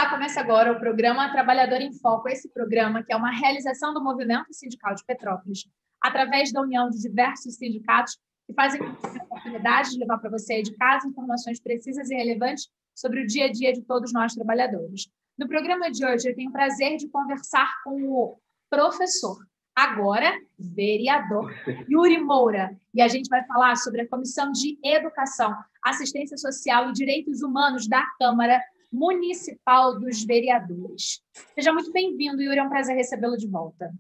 Olá, começa agora o programa Trabalhador em Foco. Esse programa que é uma realização do Movimento Sindical de Petrópolis, através da união de diversos sindicatos que fazem a oportunidade de levar para você aí de casa informações precisas e relevantes sobre o dia a dia de todos nós trabalhadores. No programa de hoje, eu tenho o prazer de conversar com o professor, agora vereador, Yuri Moura. E a gente vai falar sobre a Comissão de Educação, Assistência Social e Direitos Humanos da Câmara Municipal dos Vereadores. Seja muito bem-vindo, Yuri, é um prazer recebê-lo de volta.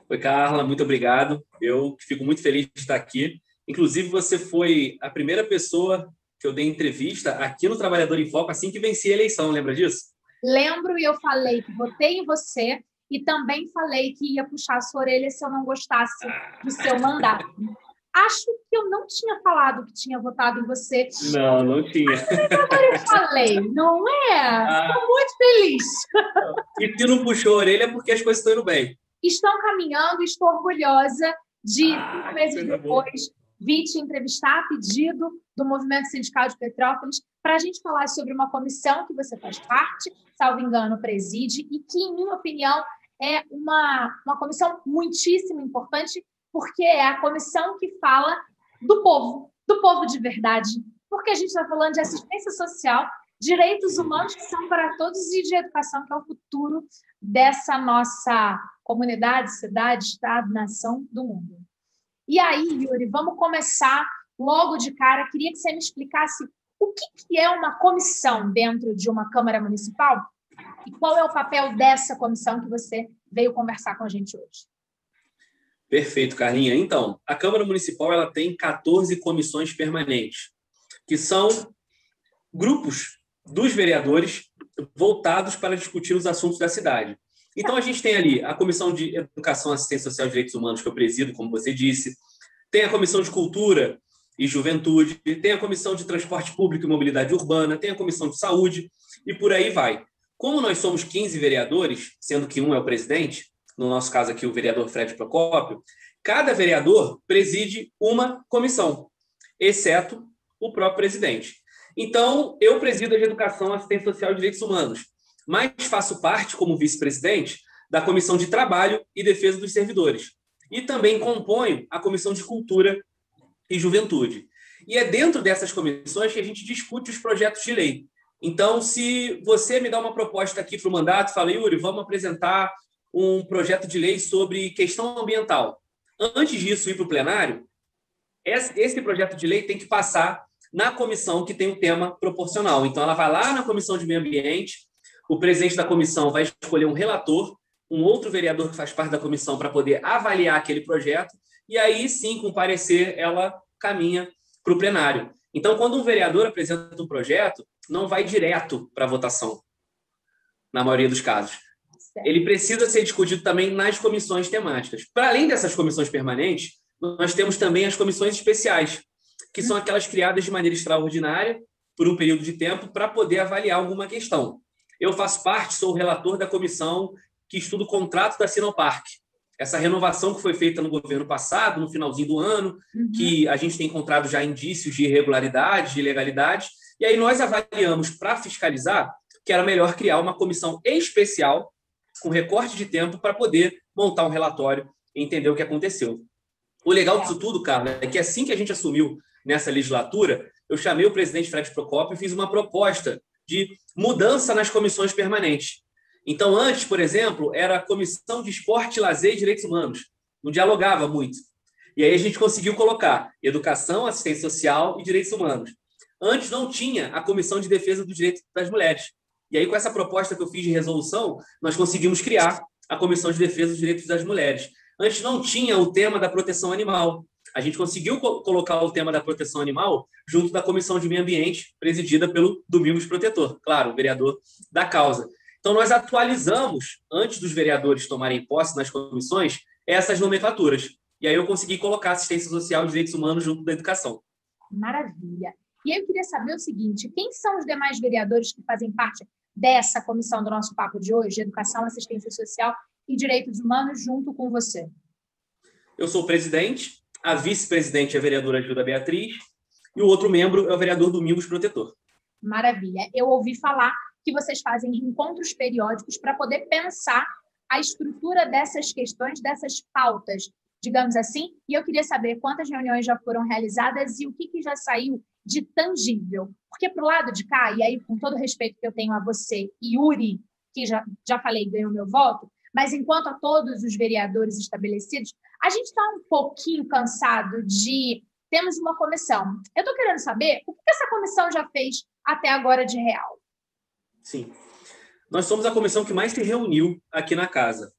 Oi, Carla, muito obrigado. Eu fico muito feliz de estar aqui. Inclusive, você foi a primeira pessoa que eu dei entrevista aqui no Trabalhador em Foco assim que venci a eleição, lembra disso? Lembro, e eu falei que votei em você e também falei que ia puxar a sua orelha se eu não gostasse do seu mandato. Acho que eu não tinha falado que tinha votado em você. Não tinha. Agora eu falei, não é? Estou muito feliz. E se não puxou a orelha é porque as coisas estão indo bem. Estão caminhando, estou orgulhosa de, 5 meses depois, vir te entrevistar a pedido do Movimento Sindical de Petrópolis para a gente falar sobre uma comissão que você faz parte, salvo engano, preside, e que, em minha opinião, é uma comissão muitíssimo importante, porque é a comissão que fala do povo de verdade, porque a gente está falando de assistência social, direitos humanos que são para todos e de educação, que é o futuro dessa nossa comunidade, cidade, estado, nação do mundo. E aí, Yuri, vamos começar logo de cara. Queria que você me explicasse o que é uma comissão dentro de uma Câmara Municipal e qual é o papel dessa comissão que você veio conversar com a gente hoje. Perfeito, Carlinha. Então, a Câmara Municipal ela tem 14 comissões permanentes, que são grupos dos vereadores voltados para discutir os assuntos da cidade. Então, a gente tem ali a Comissão de Educação, Assistência Social e Direitos Humanos, que eu presido, como você disse, tem a Comissão de Cultura e Juventude, tem a Comissão de Transporte Público e Mobilidade Urbana, tem a Comissão de Saúde e por aí vai. Como nós somos 15 vereadores, sendo que um é o presidente, no nosso caso aqui o vereador Fred Procópio, cada vereador preside uma comissão, exceto o próprio presidente. Então, eu presido a de Educação, Assistência Social e Direitos Humanos, mas faço parte, como vice-presidente, da Comissão de Trabalho e Defesa dos Servidores. E também componho a Comissão de Cultura e Juventude. E é dentro dessas comissões que a gente discute os projetos de lei. Então, se você me dá uma proposta aqui para o mandato, fala, Yuri, vamos apresentar um projeto de lei sobre questão ambiental. Antes disso ir para o plenário, esse projeto de lei tem que passar na comissão que tem o tema proporcional. Então, ela vai lá na Comissão de Meio Ambiente, o presidente da comissão vai escolher um relator, um outro vereador que faz parte da comissão para poder avaliar aquele projeto, e aí sim, com parecer, ela caminha para o plenário. Então, quando um vereador apresenta um projeto, não vai direto para a votação, na maioria dos casos. Ele precisa ser discutido também nas comissões temáticas. Para além dessas comissões permanentes, nós temos também as comissões especiais, que são aquelas criadas de maneira extraordinária, por um período de tempo, para poder avaliar alguma questão. Eu faço parte, sou o relator da comissão que estuda o contrato da Sinoparc. Essa renovação que foi feita no governo passado, no finalzinho do ano, que a gente tem encontrado já indícios de irregularidades, de ilegalidades, e aí nós avaliamos para fiscalizar que era melhor criar uma comissão especial com recorte de tempo para poder montar um relatório e entender o que aconteceu. O legal disso tudo, Carla, é que assim que a gente assumiu nessa legislatura, eu chamei o presidente Fred Procópio e fiz uma proposta de mudança nas comissões permanentes. Então, antes, por exemplo, era a Comissão de Esporte, Lazer e Direitos Humanos. Não dialogava muito. E aí a gente conseguiu colocar Educação, Assistência Social e Direitos Humanos. Antes não tinha a Comissão de Defesa dos Direitos das Mulheres. E aí, com essa proposta que eu fiz de resolução, nós conseguimos criar a Comissão de Defesa dos Direitos das Mulheres. Antes não tinha o tema da proteção animal. A gente conseguiu colocar o tema da proteção animal junto da Comissão de Meio Ambiente, presidida pelo Domingos Protetor, claro, o vereador da causa. Então, nós atualizamos, antes dos vereadores tomarem posse nas comissões, essas nomenclaturas. E aí eu consegui colocar assistência social e direitos humanos junto da educação. Maravilha. E aí eu queria saber o seguinte, quem são os demais vereadores que fazem parte dessa comissão do nosso papo de hoje, Educação, Assistência Social e Direitos Humanos, junto com você? Eu sou o presidente, a vice-presidente é a vereadora Gilda Beatriz e o outro membro é o vereador Domingos Protetor. Maravilha. Eu ouvi falar que vocês fazem encontros periódicos para poder pensar a estrutura dessas questões, dessas pautas, digamos assim, e eu queria saber quantas reuniões já foram realizadas e o que já saiu de tangível. Porque para o lado de cá, e aí com todo o respeito que eu tenho a você e Yuri, que já falei, ganhou meu voto, mas enquanto a todos os vereadores estabelecidos, a gente está um pouquinho cansado de... Temos uma comissão. Eu estou querendo saber o que essa comissão já fez até agora de real. Sim. Nós somos a comissão que mais se reuniu aqui na casa,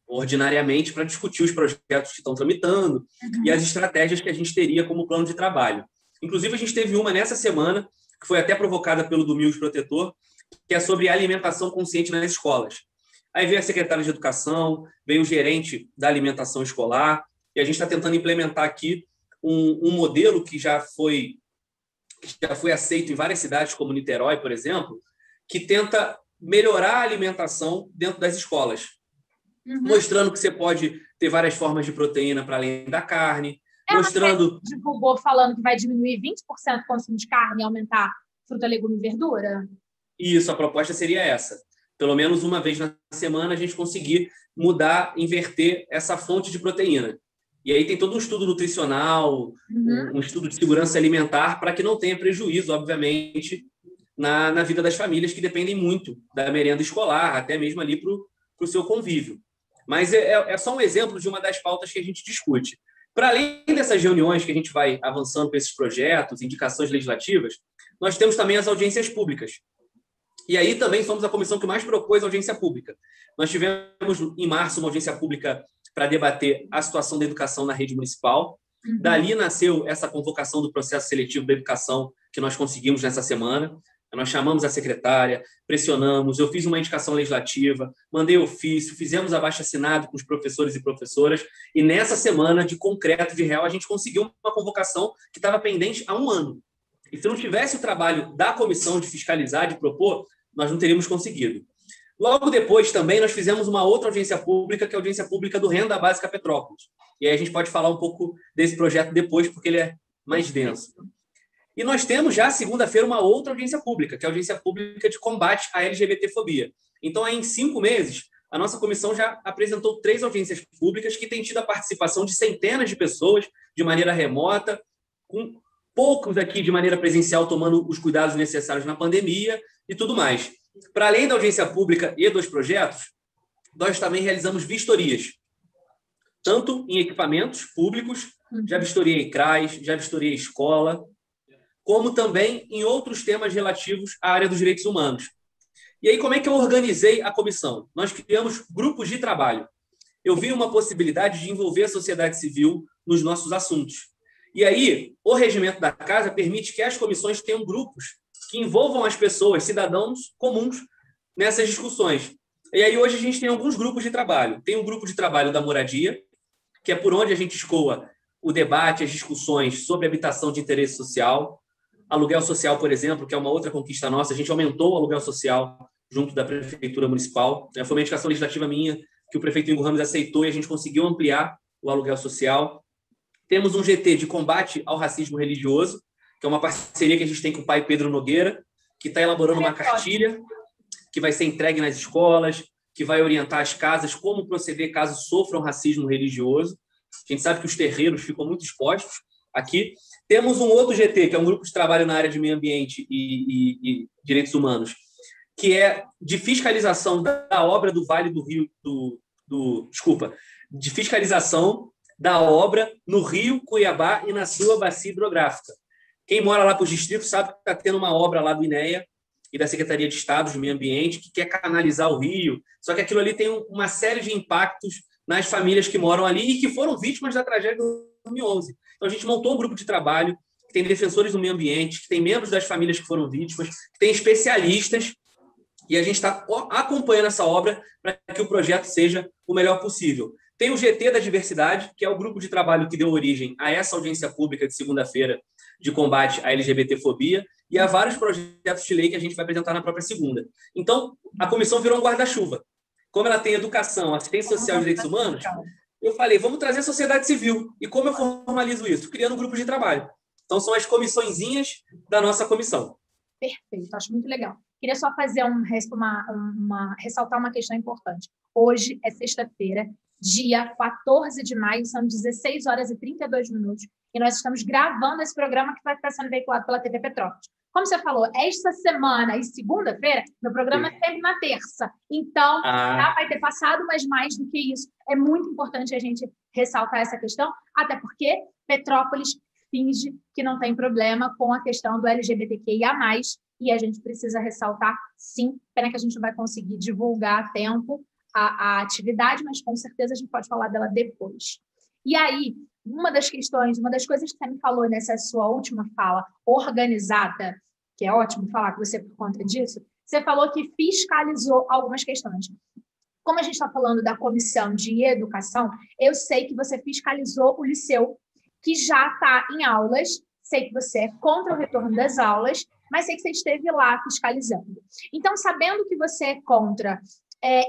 ordinariamente, para discutir os projetos que estão tramitando e as estratégias que a gente teria como plano de trabalho. Inclusive, a gente teve uma nessa semana, que foi até provocada pelo Domingos Protetor, que é sobre alimentação consciente nas escolas. Aí veio a secretária de Educação, veio o gerente da alimentação escolar, e a gente está tentando implementar aqui um modelo que já foi aceito em várias cidades, como Niterói, por exemplo, que tenta melhorar a alimentação dentro das escolas, mostrando que você pode ter várias formas de proteína para além da carne, mostrando... Você divulgou falando que vai diminuir 20% o consumo de carne e aumentar fruta, legume e verdura? Isso, a proposta seria essa. Pelo menos uma vez na semana a gente conseguir mudar, inverter essa fonte de proteína. E aí tem todo um estudo nutricional, um estudo de segurança alimentar, para que não tenha prejuízo, obviamente, na vida das famílias que dependem muito da merenda escolar, até mesmo ali para o seu convívio. Mas é só um exemplo de uma das pautas que a gente discute. Para além dessas reuniões que a gente vai avançando com esses projetos, indicações legislativas, nós temos também as audiências públicas. E aí também somos a comissão que mais propôs audiência pública. Nós tivemos, em março, uma audiência pública para debater a situação da educação na rede municipal. Dali nasceu essa convocação do processo seletivo da educação que nós conseguimos nessa semana. Nós chamamos a secretária, pressionamos, eu fiz uma indicação legislativa, mandei ofício, fizemos abaixo-assinado com os professores e professoras, e nessa semana, de concreto, de real, a gente conseguiu uma convocação que estava pendente há um ano. E se não tivesse o trabalho da comissão de fiscalizar, de propor, nós não teríamos conseguido. Logo depois, também, nós fizemos uma outra audiência pública, que é a audiência pública do Renda Básica Petrópolis. E aí a gente pode falar um pouco desse projeto depois, porque ele é mais denso. E nós temos já, segunda-feira, uma outra audiência pública, que é a audiência pública de combate à LGBTfobia. Então, aí, em 5 meses, a nossa comissão já apresentou 3 audiências públicas que têm tido a participação de centenas de pessoas de maneira remota, com poucos aqui de maneira presencial tomando os cuidados necessários na pandemia e tudo mais. Para além da audiência pública e dos projetos, nós também realizamos vistorias, tanto em equipamentos públicos, já vistoriei CRAS, já vistoriei escola, como também em outros temas relativos à área dos direitos humanos. E aí, como é que eu organizei a comissão? Nós criamos grupos de trabalho. Eu vi uma possibilidade de envolver a sociedade civil nos nossos assuntos. E aí, o regimento da casa permite que as comissões tenham grupos que envolvam as pessoas, cidadãos comuns, nessas discussões. E aí, hoje, a gente tem alguns grupos de trabalho. Tem um grupo de trabalho da moradia, que é por onde a gente escoa o debate, as discussões sobre habitação de interesse social. Aluguel social, por exemplo, que é uma outra conquista nossa, a gente aumentou o aluguel social junto da Prefeitura Municipal. Foi uma indicação legislativa minha que o prefeito Ingo Ramos aceitou e a gente conseguiu ampliar o aluguel social. Temos um GT de combate ao racismo religioso, que é uma parceria que a gente tem com o pai Pedro Nogueira, que está elaborando uma cartilha que vai ser entregue nas escolas, que vai orientar as casas como proceder caso sofram racismo religioso. A gente sabe que os terreiros ficam muito expostos aqui. Temos um outro GT, que é um grupo de trabalho na área de meio ambiente e direitos humanos, que é de fiscalização da obra do Vale do Rio, de fiscalização da obra no Rio Cuiabá e na sua bacia hidrográfica. Quem mora lá para os distritos sabe que está tendo uma obra lá do INEA e da Secretaria de Estado de Meio Ambiente que quer canalizar o rio, só que aquilo ali tem uma série de impactos nas famílias que moram ali e que foram vítimas da tragédia de 2011. Então, a gente montou um grupo de trabalho que tem defensores do meio ambiente, que tem membros das famílias que foram vítimas, que tem especialistas, e a gente está acompanhando essa obra para que o projeto seja o melhor possível. Tem o GT da Diversidade, que é o grupo de trabalho que deu origem a essa audiência pública de segunda-feira de combate à LGBTfobia, e há vários projetos de lei que a gente vai apresentar na própria segunda. Então, a comissão virou um guarda-chuva. Como ela tem educação, assistência social e direitos humanos, eu falei, vamos trazer a sociedade civil. E como eu formalizo isso? Criando um grupo de trabalho. Então, são as comissõezinhas da nossa comissão. Perfeito, acho muito legal. queria só fazer ressaltar uma questão importante. Hoje é sexta-feira, dia 14 de maio, são 16 horas e 32 minutos, e nós estamos gravando esse programa que vai estar sendo veiculado pela TV Petrópolis. Como você falou, esta semana e segunda-feira, meu programa é sempre na terça. Então, já vai ter passado, mas mais do que isso, é muito importante a gente ressaltar essa questão, até porque Petrópolis finge que não tem problema com a questão do LGBTQIA+, e a gente precisa ressaltar, sim, pena que a gente não vai conseguir divulgar a tempo a atividade, mas com certeza a gente pode falar dela depois. E aí, uma das coisas que você me falou nessa sua última fala, organizada, que é ótimo falar com você por conta disso, você falou que fiscalizou algumas questões. Como a gente está falando da comissão de educação, eu sei que você fiscalizou o liceu, que já está em aulas, sei que você é contra o retorno das aulas, mas sei que você esteve lá fiscalizando. Então, sabendo que você é contra,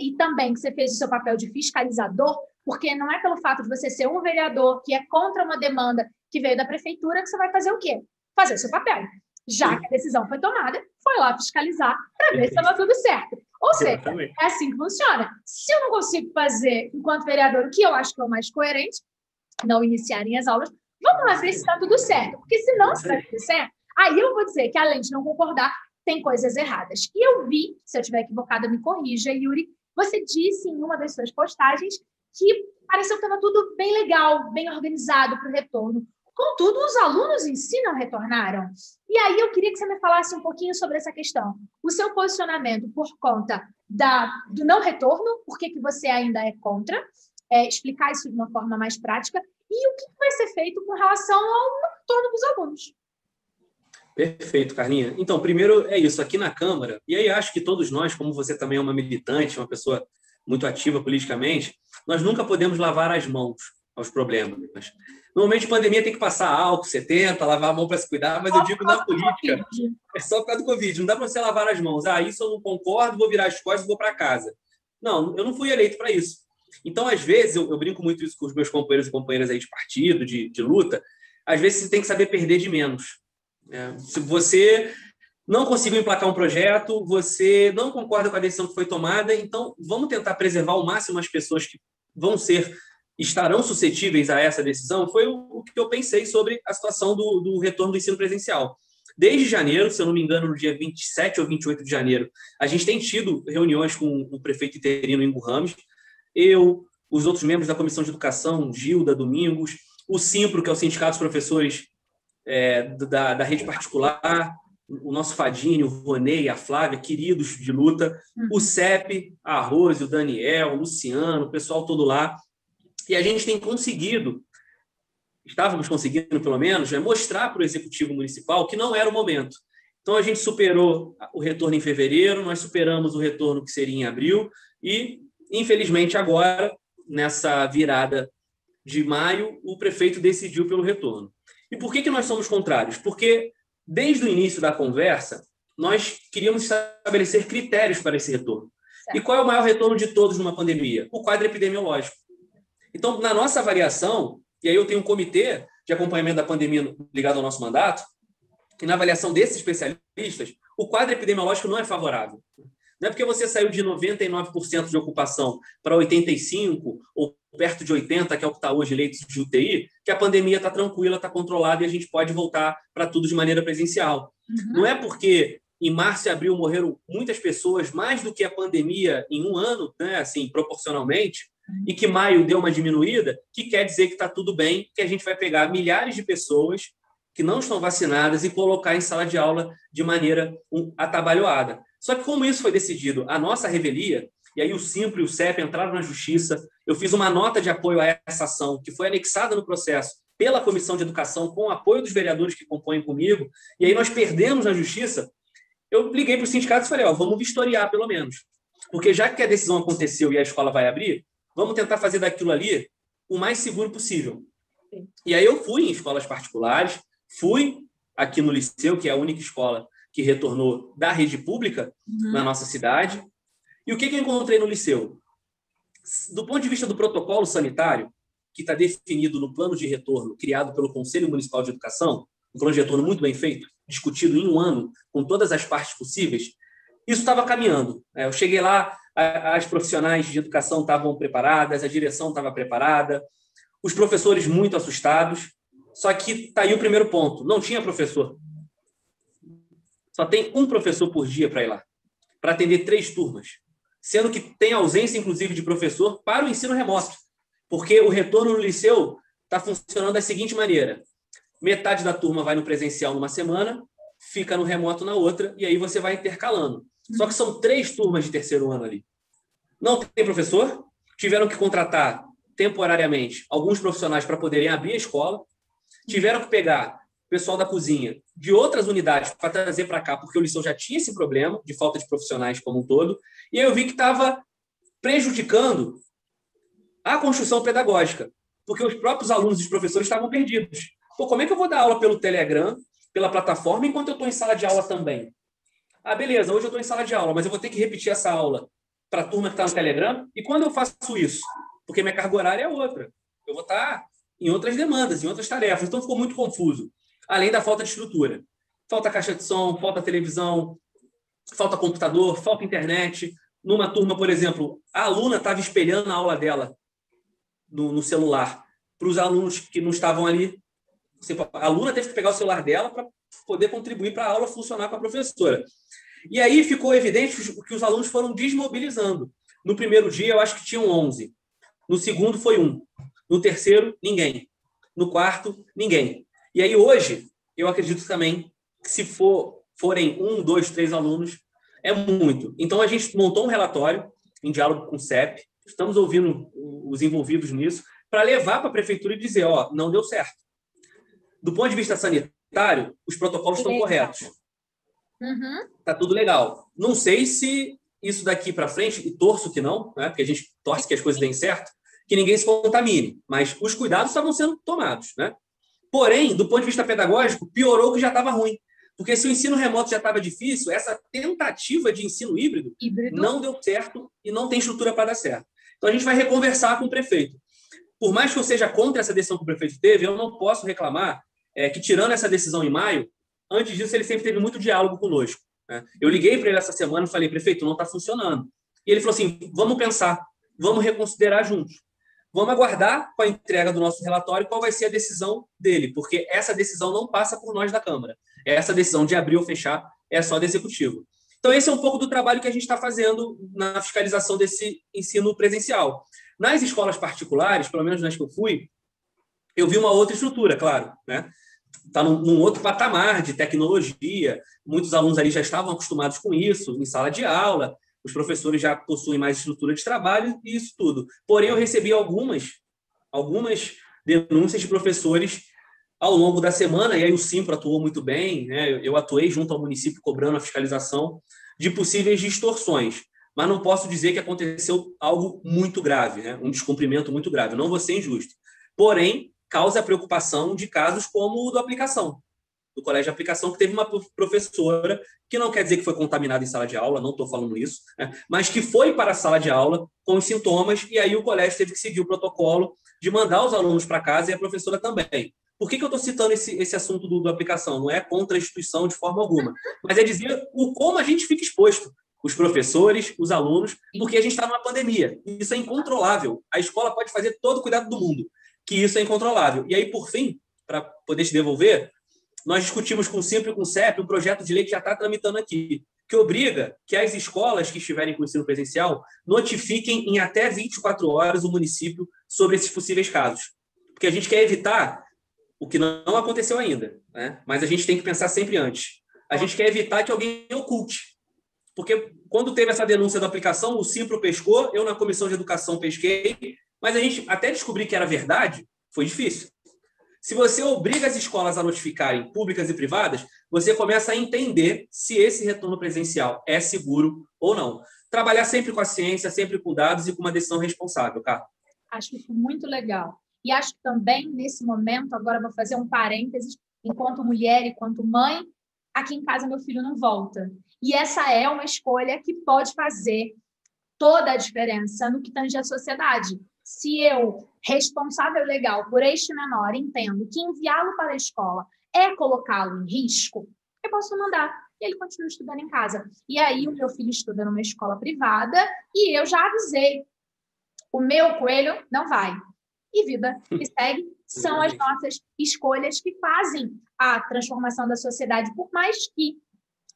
e também que você fez o seu papel de fiscalizador, porque não é pelo fato de você ser um vereador que é contra uma demanda que veio da prefeitura que você vai fazer o quê? Fazer o seu papel. Já que a decisão foi tomada, foi lá fiscalizar para ver se estava tudo certo. Ou seja, é assim que funciona. Se eu não consigo fazer, enquanto vereador, o que eu acho que é o mais coerente, não iniciarem as aulas, vamos lá ver se está tudo certo. Porque se não estiver tudo certo, aí eu vou dizer que, além de não concordar, tem coisas erradas. E eu vi, se eu estiver equivocada, me corrija, Yuri, você disse em uma das suas postagens que pareceu que estava tudo bem legal, bem organizado para o retorno. Contudo, os alunos em si não retornaram. E aí eu queria que você me falasse um pouquinho sobre essa questão. O seu posicionamento por conta do não retorno, por que você ainda é contra, explicar isso de uma forma mais prática, e o que vai ser feito com relação ao retorno dos alunos. Perfeito, Carlinha. Então, primeiro é isso, aqui na Câmara, e aí acho que todos nós, como você também é uma militante, uma pessoa muito ativa politicamente, nós nunca podemos lavar as mãos aos problemas. Normalmente, pandemia tem que passar álcool 70, lavar a mão para se cuidar, mas eu digo na política, é só por causa do Covid, não dá para você lavar as mãos. Isso eu não concordo, vou virar as costas e vou para casa. Não, eu não fui eleito para isso. Então, às vezes, eu brinco muito isso com os meus companheiros e companheiras aí de partido, de luta, às vezes você tem que saber perder de menos. Se você não conseguiu emplacar um projeto, você não concorda com a decisão que foi tomada, então vamos tentar preservar ao máximo as pessoas que estarão suscetíveis a essa decisão. Foi o que eu pensei sobre a situação do retorno do ensino presencial. Desde janeiro, se eu não me engano, no dia 27 ou 28 de janeiro, a gente tem tido reuniões com o prefeito interino Ingo Ramos, eu, os outros membros da Comissão de Educação, Gilda, Domingos, o Simpro, que é o Sindicato dos Professores da rede particular, o nosso Fadinho, o Ronei, a Flávia, queridos de luta, o CEP, a Rose, o Daniel, o Luciano, o pessoal todo lá. E a gente tem estávamos conseguindo, pelo menos, mostrar para o Executivo Municipal que não era o momento. Então, a gente superou o retorno em fevereiro, nós superamos o retorno que seria em abril e, infelizmente, agora, nessa virada de maio, o prefeito decidiu pelo retorno. E por que nós somos contrários? Porque, desde o início da conversa, nós queríamos estabelecer critérios para esse retorno. Certo. E qual é o maior retorno de todos numa pandemia? O quadro epidemiológico. Então, na nossa avaliação, e aí eu tenho um comitê de acompanhamento da pandemia ligado ao nosso mandato, e na avaliação desses especialistas, o quadro epidemiológico não é favorável. Não é porque você saiu de 99% de ocupação para 85% ou perto de 80%, que é o que está hoje, leitos de UTI, que a pandemia está tranquila, está controlada e a gente pode voltar para tudo de maneira presencial. Não é porque em março e abril morreram muitas pessoas, mais do que a pandemia em um ano, assim, proporcionalmente, e que maio deu uma diminuída, que quer dizer que está tudo bem, que a gente vai pegar milhares de pessoas que não estão vacinadas e colocar em sala de aula de maneira atabalhoada. Só que como isso foi decidido, a nossa revelia, e aí o Simpro e o CEP entraram na justiça, eu fiz uma nota de apoio a essa ação, que foi anexada no processo pela Comissão de Educação, com o apoio dos vereadores que compõem comigo, e aí nós perdemos na justiça. Eu liguei para os sindicatos e falei, vamos vistoriar pelo menos, porque já que a decisão aconteceu e a escola vai abrir, vamos tentar fazer daquilo ali o mais seguro possível. E aí eu fui em escolas particulares, fui aqui no Liceu, que é a única escola que retornou da rede pública na nossa cidade. E o que eu encontrei no Liceu? Do ponto de vista do protocolo sanitário, que está definido no plano de retorno criado pelo Conselho Municipal de Educação, um plano de retorno muito bem feito, discutido em um ano, com todas as partes possíveis, isso estava caminhando. Eu cheguei lá, as profissionais de educação estavam preparadas, a direção estava preparada, os professores muito assustados, só que está aí o primeiro ponto, não tinha professor. Só tem um professor por dia para ir lá, para atender 3 turmas, sendo que tem ausência, inclusive, de professor para o ensino remoto, porque o retorno no liceu está funcionando da seguinte maneira: metade da turma vai no presencial numa semana, fica no remoto na outra, e aí você vai intercalando. Só que são 3 turmas de terceiro ano ali. Não tem professor, tiveram que contratar temporariamente alguns profissionais para poderem abrir a escola, tiveram que pegar o pessoal da cozinha de outras unidades para trazer para cá, porque o liceu já tinha esse problema de falta de profissionais como um todo, e aí eu vi que estava prejudicando a construção pedagógica, porque os próprios alunos e os professores estavam perdidos. Pô, como é que eu vou dar aula pelo Telegram, pela plataforma, enquanto eu estou em sala de aula também? Ah, beleza, hoje eu estou em sala de aula, mas eu vou ter que repetir essa aula para a turma que está no Telegram. E quando eu faço isso? Porque minha carga horária é outra. Eu vou estar em outras demandas, em outras tarefas. Então ficou muito confuso. Além da falta de estrutura. Falta caixa de som, falta televisão, falta computador, falta internet. Numa turma, por exemplo, a aluna estava espelhando a aula dela no celular para os alunos que não estavam ali. A aluna teve que pegar o celular dela para poder contribuir para a aula funcionar com a professora. E aí ficou evidente que os alunos foram desmobilizando. No primeiro dia, eu acho que tinham 11. No segundo, foi 1. No terceiro, ninguém. No quarto, ninguém. E aí, hoje, eu acredito também que se forem 1, 2, 3 alunos, é muito. Então, a gente montou um relatório em diálogo com o CEP, estamos ouvindo os envolvidos nisso, para levar para a prefeitura e dizer, não deu certo. Do ponto de vista sanitário, os protocolos estão corretos. Tá tudo legal. Não sei se isso daqui para frente, e torço que não, né, porque a gente torce que as coisas deem certo, que ninguém se contamine, mas os cuidados estavam sendo tomados, né? Porém, do ponto de vista pedagógico, piorou o que já estava ruim. Porque se o ensino remoto já estava difícil, essa tentativa de ensino híbrido não deu certo e não tem estrutura para dar certo. Então, a gente vai reconversar com o prefeito. Por mais que eu seja contra essa decisão que o prefeito teve, eu não posso reclamar que, tirando essa decisão em maio, antes disso, ele sempre teve muito diálogo conosco, né? Eu liguei para ele essa semana e falei, prefeito, não está funcionando. E ele falou assim, vamos pensar, vamos reconsiderar juntos. Vamos aguardar com a entrega do nosso relatório qual vai ser a decisão dele, porque essa decisão não passa por nós da Câmara. Essa decisão de abrir ou fechar é só do Executivo. Então, esse é um pouco do trabalho que a gente está fazendo na fiscalização desse ensino presencial. Nas escolas particulares, pelo menos nas que eu fui, eu vi uma outra estrutura, claro, né? Está num outro patamar de tecnologia, muitos alunos ali já estavam acostumados com isso, em sala de aula, os professores já possuem mais estrutura de trabalho e isso tudo. Porém, eu recebi algumas denúncias de professores ao longo da semana, e aí o Simpro atuou muito bem, né? Eu atuei junto ao município cobrando a fiscalização de possíveis distorções, mas não posso dizer que aconteceu algo muito grave, né? Um descumprimento muito grave, não vou ser injusto. Porém, causa preocupação de casos como o do Aplicação, do Colégio de Aplicação, que teve uma professora, que não quer dizer que foi contaminada em sala de aula, não estou falando isso, né? Mas que foi para a sala de aula com os sintomas, e aí o colégio teve que seguir o protocolo de mandar os alunos para casa e a professora também. Por que eu estou citando esse assunto do Aplicação? Não é contra a instituição de forma alguma, mas é dizer como a gente fica exposto, os professores, os alunos, porque a gente está numa pandemia. Isso é incontrolável. A escola pode fazer todo o cuidado do mundo, que isso é incontrolável. E aí, por fim, para poder te devolver, nós discutimos com o Simpro e com o CEP um projeto de lei que já está tramitando aqui, que obriga que as escolas que estiverem com ensino presencial notifiquem em até 24 horas o município sobre esses possíveis casos. Porque a gente quer evitar o que não aconteceu ainda, né? Mas a gente tem que pensar sempre antes. A gente quer evitar que alguém oculte. Porque quando teve essa denúncia da aplicação, o Simpro pescou, eu na Comissão de Educação pesquei, mas a gente até descobrir que era verdade, foi difícil. Se você obriga as escolas a notificarem, públicas e privadas, você começa a entender se esse retorno presencial é seguro ou não. Trabalhar sempre com a ciência, sempre com dados e com uma decisão responsável, cara. Acho isso muito legal. E acho que também, nesse momento, agora vou fazer um parênteses, enquanto mulher e enquanto mãe, aqui em casa meu filho não volta. E essa é uma escolha que pode fazer toda a diferença no que tange a sociedade. Se eu, responsável legal por este menor, entendo que enviá-lo para a escola é colocá-lo em risco, eu posso mandar. e ele continua estudando em casa. E aí o meu filho estuda numa escola privada e eu já avisei, o meu coelho não vai. E vida que segue são as nossas escolhas que fazem a transformação da sociedade, por mais que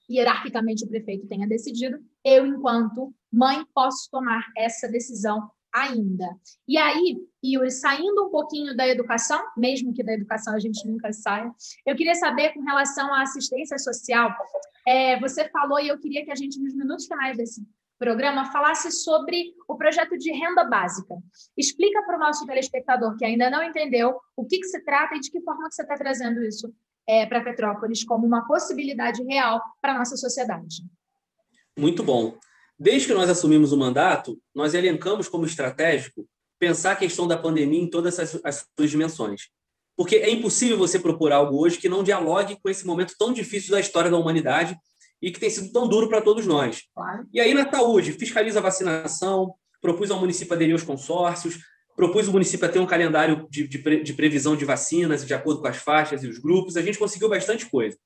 hierarquicamente o prefeito tenha decidido, eu, enquanto mãe, posso tomar essa decisão ainda. E aí, Yuri, saindo um pouquinho da educação, mesmo que da educação a gente nunca saia, eu queria saber com relação à assistência social, você falou, e eu queria que a gente, nos minutos finais desse programa, falasse sobre o projeto de renda básica. Explica para o nosso telespectador que ainda não entendeu o que se trata e de que forma que você está trazendo isso para Petrópolis como uma possibilidade real para a nossa sociedade. Muito bom. Desde que nós assumimos o mandato, nós elencamos como estratégico pensar a questão da pandemia em todas as suas dimensões. Porque é impossível você propor algo hoje que não dialogue com esse momento tão difícil da história da humanidade e que tem sido tão duro para todos nós. Claro. E aí, na saúde, fiscaliza a vacinação, propus ao município aderir aos consórcios, propus o município a ter um calendário de previsão de vacinas, de acordo com as faixas e os grupos. A gente conseguiu bastante coisa.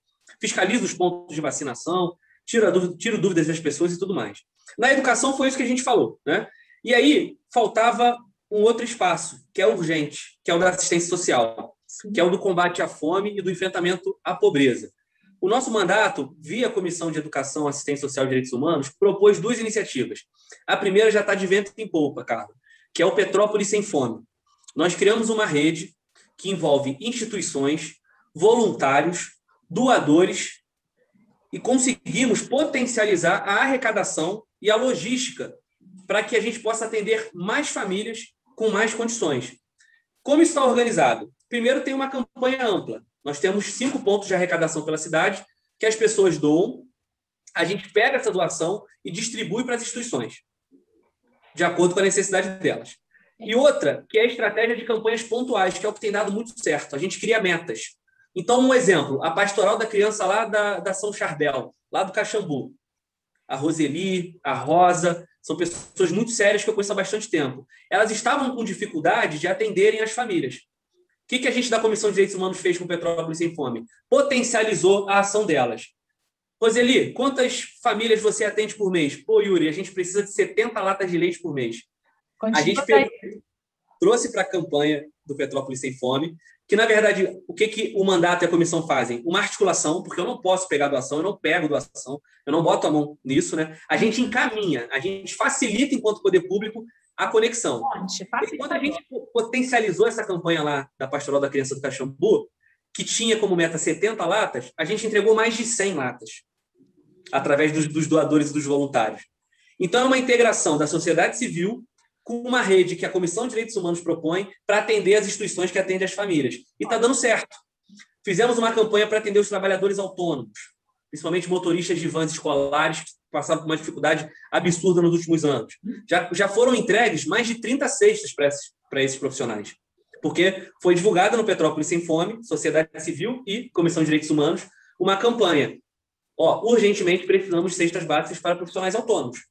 Fiscaliza os pontos de vacinação, tiro dúvidas das pessoas e tudo mais. Na educação foi isso que a gente falou, né? E aí faltava um outro espaço, que é urgente, que é o da assistência social, que é o do combate à fome e do enfrentamento à pobreza. O nosso mandato, via Comissão de Educação, Assistência Social e Direitos Humanos, propôs 2 iniciativas. A primeira já está de vento em polpa, Carla, que é o Petrópolis Sem Fome. Nós criamos uma rede que envolve instituições, voluntários, doadores e conseguimos potencializar a arrecadação e a logística para que a gente possa atender mais famílias com mais condições. Como isso está organizado? Primeiro, tem uma campanha ampla. Nós temos 5 pontos de arrecadação pela cidade que as pessoas doam, a gente pega essa doação e distribui para as instituições, de acordo com a necessidade delas. E outra, que é a estratégia de campanhas pontuais, que é o que tem dado muito certo. A gente cria metas. Então, um exemplo, a Pastoral da Criança lá da São Charbel, lá do Caxambu. A Roseli, a Rosa, são pessoas muito sérias que eu conheço há bastante tempo. Elas estavam com dificuldade de atenderem as famílias. O que a gente da Comissão de Direitos Humanos fez com o Petrópolis Sem Fome? Potencializou a ação delas. Roseli, quantas famílias você atende por mês? Pô, Yuri, a gente precisa de 70 latas de leite por mês. A gente trouxe para a campanha do Petrópolis Sem Fome, que, na verdade, o que o mandato e a comissão fazem? Uma articulação, porque eu não posso pegar doação, eu não pego doação, eu não boto a mão nisso, né? A gente encaminha, a gente facilita, enquanto poder público, a conexão. E quando a gente potencializou essa campanha lá da Pastoral da Criança do Caxambu, que tinha como meta 70 latas, a gente entregou mais de 100 latas, através dos doadores e dos voluntários. Então, é uma integração da sociedade civil com uma rede que a Comissão de Direitos Humanos propõe para atender as instituições que atendem as famílias. E está dando certo. Fizemos uma campanha para atender os trabalhadores autônomos, principalmente motoristas de vans escolares que passaram por uma dificuldade absurda nos últimos anos. Já foram entregues mais de 30 cestas para esses profissionais, porque foi divulgada no Petrópolis Sem Fome, Sociedade Civil e Comissão de Direitos Humanos, uma campanha. Urgentemente precisamos de cestas básicas para profissionais autônomos.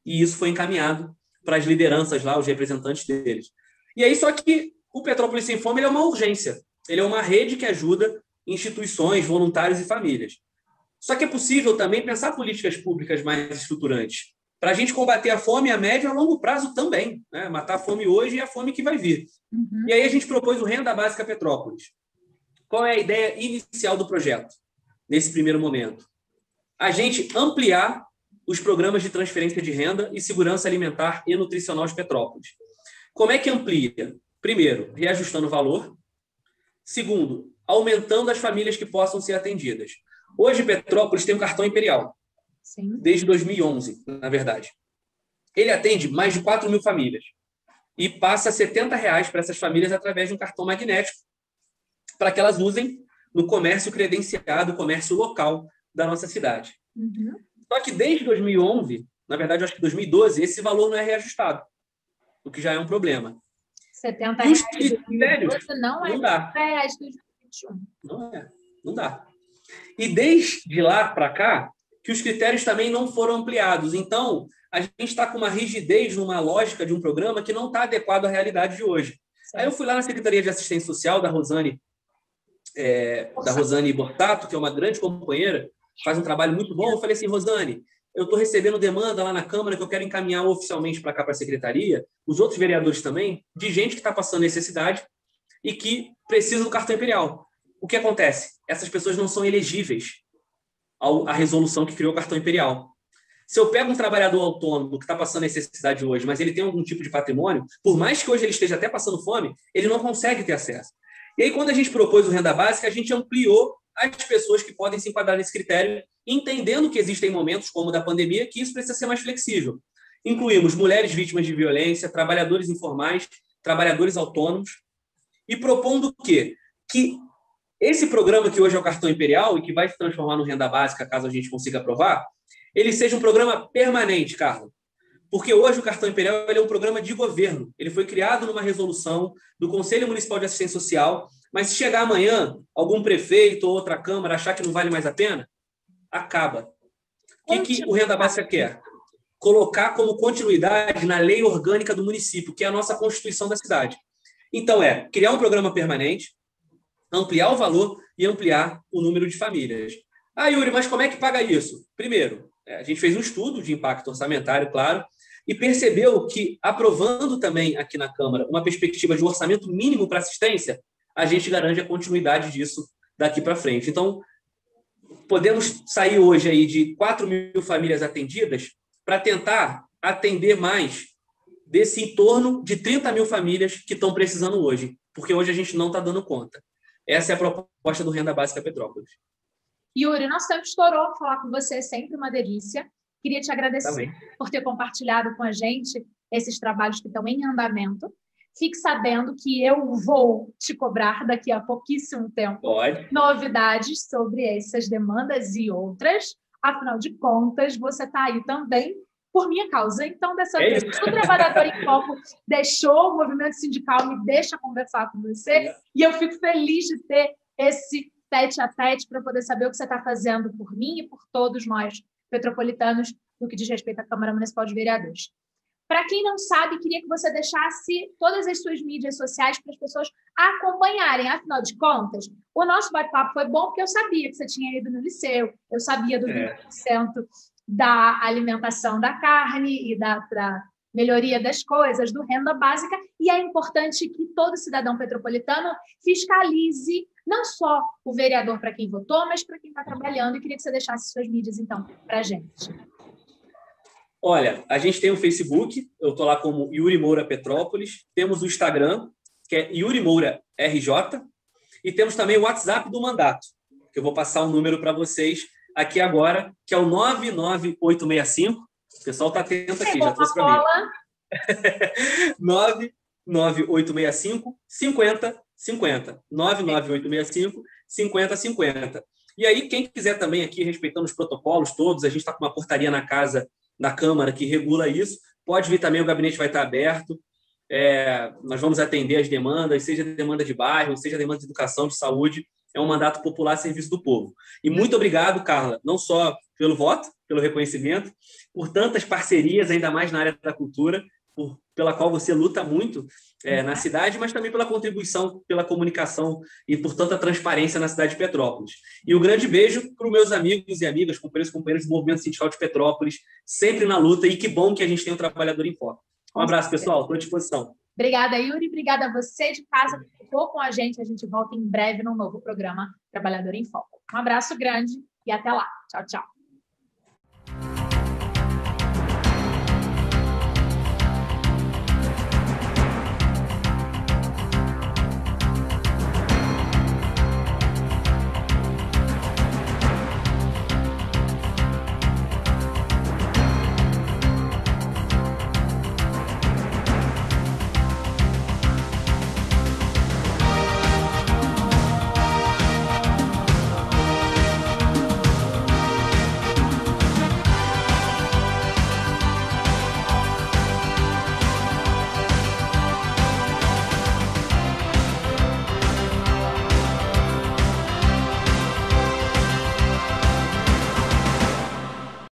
E isso foi encaminhado para as lideranças lá, os representantes deles. E aí, só que o Petrópolis Sem Fome ele é uma urgência. Ele é uma rede que ajuda instituições, voluntários e famílias. Só que é possível também pensar políticas públicas mais estruturantes, para a gente combater a fome a médio e a longo prazo também, né? Matar a fome hoje e a fome que vai vir. E aí a gente propôs o Renda Básica Petrópolis. Qual é a ideia inicial do projeto, nesse primeiro momento? A gente ampliar os programas de transferência de renda e segurança alimentar e nutricional de Petrópolis. Como é que amplia? Primeiro, reajustando o valor. Segundo, aumentando as famílias que possam ser atendidas. Hoje, Petrópolis tem um cartão Imperial. Sim. Desde 2011, na verdade. Ele atende mais de 4 mil famílias e passa R$70 para essas famílias através de um cartão magnético para que elas usem no comércio credenciado, comércio local da nossa cidade. Só que desde 2011, na verdade, eu acho que 2012, esse valor não é reajustado, o que já é um problema. R$70 E os de 2012 não dá. R$70 de 2021. Não dá. E desde lá para cá, que os critérios também não foram ampliados. Então, a gente está com uma rigidez numa lógica de um programa que não está adequado à realidade de hoje. Certo. Aí eu fui lá na Secretaria de Assistência Social da Rosane Bortato, que é uma grande companheira, faz um trabalho muito bom. Eu falei assim, Rosane, eu estou recebendo demanda lá na Câmara que eu quero encaminhar oficialmente para cá, para a Secretaria, os outros vereadores também, de gente que está passando necessidade e que precisa do cartão imperial. O que acontece? Essas pessoas não são elegíveis à resolução que criou o cartão imperial. Se eu pego um trabalhador autônomo que está passando necessidade hoje, mas ele tem algum tipo de patrimônio, por mais que hoje ele esteja até passando fome, ele não consegue ter acesso. E aí, quando a gente propôs o Renda Básica, a gente ampliou as pessoas que podem se enquadrar nesse critério, entendendo que existem momentos, como o da pandemia, que isso precisa ser mais flexível. Incluímos mulheres vítimas de violência, trabalhadores informais, trabalhadores autônomos, e propondo o quê? Que esse programa que hoje é o Cartão Imperial e que vai se transformar no Renda Básica, caso a gente consiga aprovar, ele seja um programa permanente, Carlos. Porque hoje o Cartão Imperial ele é um programa de governo. Ele foi criado numa resolução do Conselho Municipal de Assistência Social, mas se chegar amanhã, algum prefeito ou outra Câmara achar que não vale mais a pena, acaba. O que o Renda Básica quer? Colocar como continuidade na lei orgânica do município, que é a nossa Constituição da cidade. Então, criar um programa permanente, ampliar o valor e ampliar o número de famílias. Ah, Yuri, mas como é que paga isso? Primeiro, a gente fez um estudo de impacto orçamentário, claro, e percebeu que, aprovando também aqui na Câmara uma perspectiva de um orçamento mínimo para assistência, a gente garante a continuidade disso daqui para frente. Então, podemos sair hoje aí de 4.000 famílias atendidas para tentar atender mais desse entorno de 30.000 famílias que estão precisando hoje, porque hoje a gente não está dando conta. Essa é a proposta do Renda Básica Petrópolis. Yuri, nosso tempo estourou. Falar com você é sempre uma delícia. Queria te agradecer por ter compartilhado com a gente esses trabalhos que estão em andamento. Fique sabendo que eu vou te cobrar daqui a pouquíssimo tempo novidades sobre essas demandas e outras. Afinal de contas, você está aí também por minha causa. Então, dessa vez, o Trabalhador em Foco deixou o movimento sindical, me deixa conversar com você. E eu fico feliz de ter esse tete-a-tete para poder saber o que você está fazendo por mim e por todos nós petropolitanos no que diz respeito à Câmara Municipal de Vereadores. Para quem não sabe, queria que você deixasse todas as suas mídias sociais para as pessoas acompanharem. Afinal de contas, o nosso bate-papo foi bom porque eu sabia que você tinha ido no liceu, eu sabia do 20% da alimentação da carne e da melhoria das coisas, do Renda Básica, e é importante que todo cidadão petropolitano fiscalize não só o vereador para quem votou, mas para quem está trabalhando. E queria que você deixasse suas mídias, então, para a gente. Olha, a gente tem o Facebook, eu estou lá como Yuri Moura Petrópolis, temos o Instagram, que é Yuri Moura RJ, e temos também o WhatsApp do mandato, que eu vou passar um número para vocês aqui agora, que é o 99865. O pessoal está atento aqui, já trouxe para mim. 99865 5050. 99865 5050. E aí, quem quiser também aqui, respeitando os protocolos todos, a gente está com uma portaria na casa da Câmara que regula isso, pode vir também, o gabinete vai estar aberto. Nós vamos atender as demandas, seja demanda de bairro, seja demanda de educação, de saúde. É um mandato popular a serviço do povo. E muito obrigado, Carla, não só pelo voto, pelo reconhecimento, por tantas parcerias, ainda mais na área da cultura, pela qual você luta muito na cidade, mas também pela contribuição, pela comunicação e por tanta transparência na cidade de Petrópolis. E um grande beijo para os meus amigos e amigas, companheiros e companheiras do Movimento Sindical de Petrópolis, sempre na luta, e que bom que a gente tem um Trabalhador em Foco. Um abraço, pessoal, estou à disposição. Obrigada, Yuri. Obrigada a você de casa que ficou com a gente. A gente volta em breve num novo programa Trabalhador em Foco. Um abraço grande e até lá. Tchau, tchau.